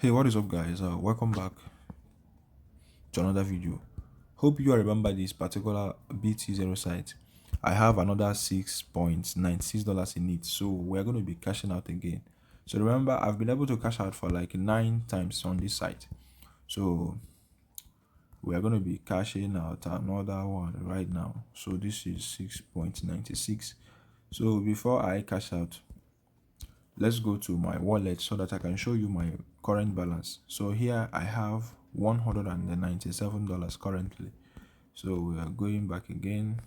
Hey, what is up, guys? Welcome back to another video. Hope you all remember this particular BT0 site. I have another $6.96 in it, so we're going to be cashing out again. So remember, I've been able to cash out for like 9 times on this site, so we are going to be cashing out another one right now. So this is 6.96. So before I cash out, let's go to my wallet so that I can show you my current balance. So here I have $197 currently. So we are going back again,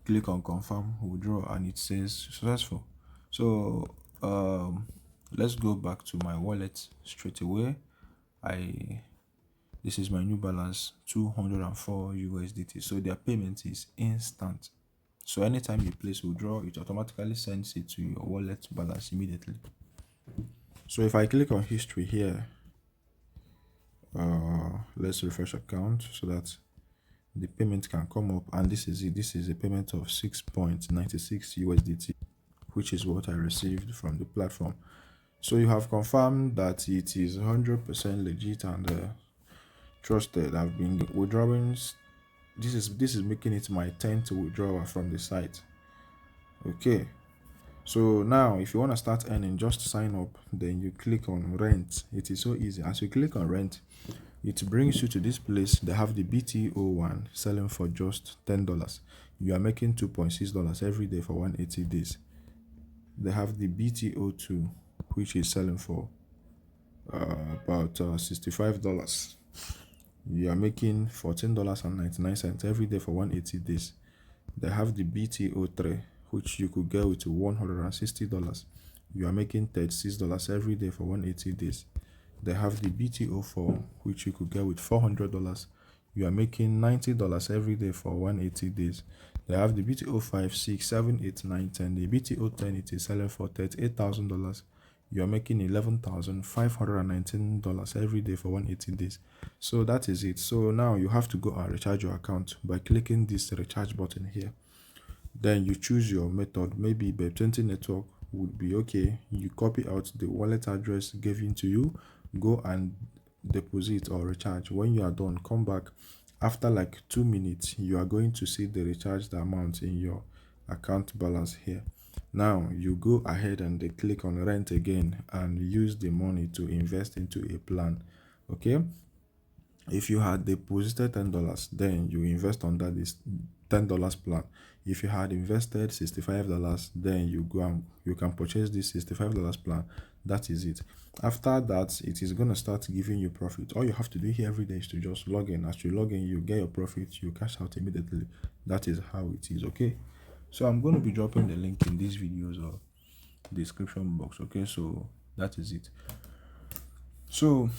click on confirm withdraw, and it says successful. So let's go back to my wallet straight away. This is my new balance, 204 USDT. So their payment is instant. So anytime you place withdraw, it automatically sends it to your wallet balance immediately. So if I click on history here, let's refresh account so that the payment can come up, and this is it. This is a payment of 6.96 USDT, which is what I received from the platform. So you have confirmed that it is 100% legit and trusted. I've been withdrawing. This is making it my 10th withdrawal from the site. Okay, so now if you want to start earning, just sign up, then you click on rent. It is so easy. As you click on rent, it brings you to this place. They have the BTO1 selling for just $10. You are making $2.6 every day for 180 days. They have the BTO2, which is selling for about $65. You are making $14.99 every day for 180 days. They have the BTO3, which you could get with $160. You are making $36 every day for 180 days. They have the BTO4, which you could get with $400. You are making $90 every day for 180 days. They have the BTO5, 6, 7, 8, 9, 10. The BTO10, it is selling for $38,000. You are making $11,519 every day for 180 days. So that is it. So now you have to go and recharge your account by clicking this recharge button here. Then you choose your method. Maybe BEP20 network would be okay. You copy out the wallet address given to you, go and deposit or recharge. When you are done, come back. After like 2 minutes, you are going to see the recharged amount in your account balance here. Now you go ahead and they click on rent again and use the money to invest into a plan. Okay, if you had deposited $10, then you invest under this $10 plan. If you had invested $65, then you go and you can purchase this $65 plan. That is it. After that, it is going to start giving you profit. All you have to do here every day is to just log in. As you log in, you get your profit, you cash out immediately. That is how it is. Okay, so I'm going to be dropping the link in these videos or description box. Okay, so that is it. So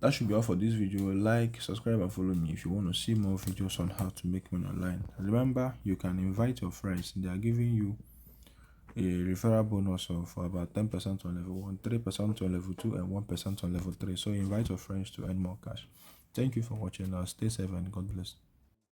that should be all for this video. Like, subscribe, and follow me if you want to see more videos on how to make money online. Remember, you can invite your friends. They are giving you a referral bonus of about 10% on level 1, 3% on level 2, and 1% on level 3. So invite your friends to earn more cash. Thank you for watching. Now stay safe and God bless.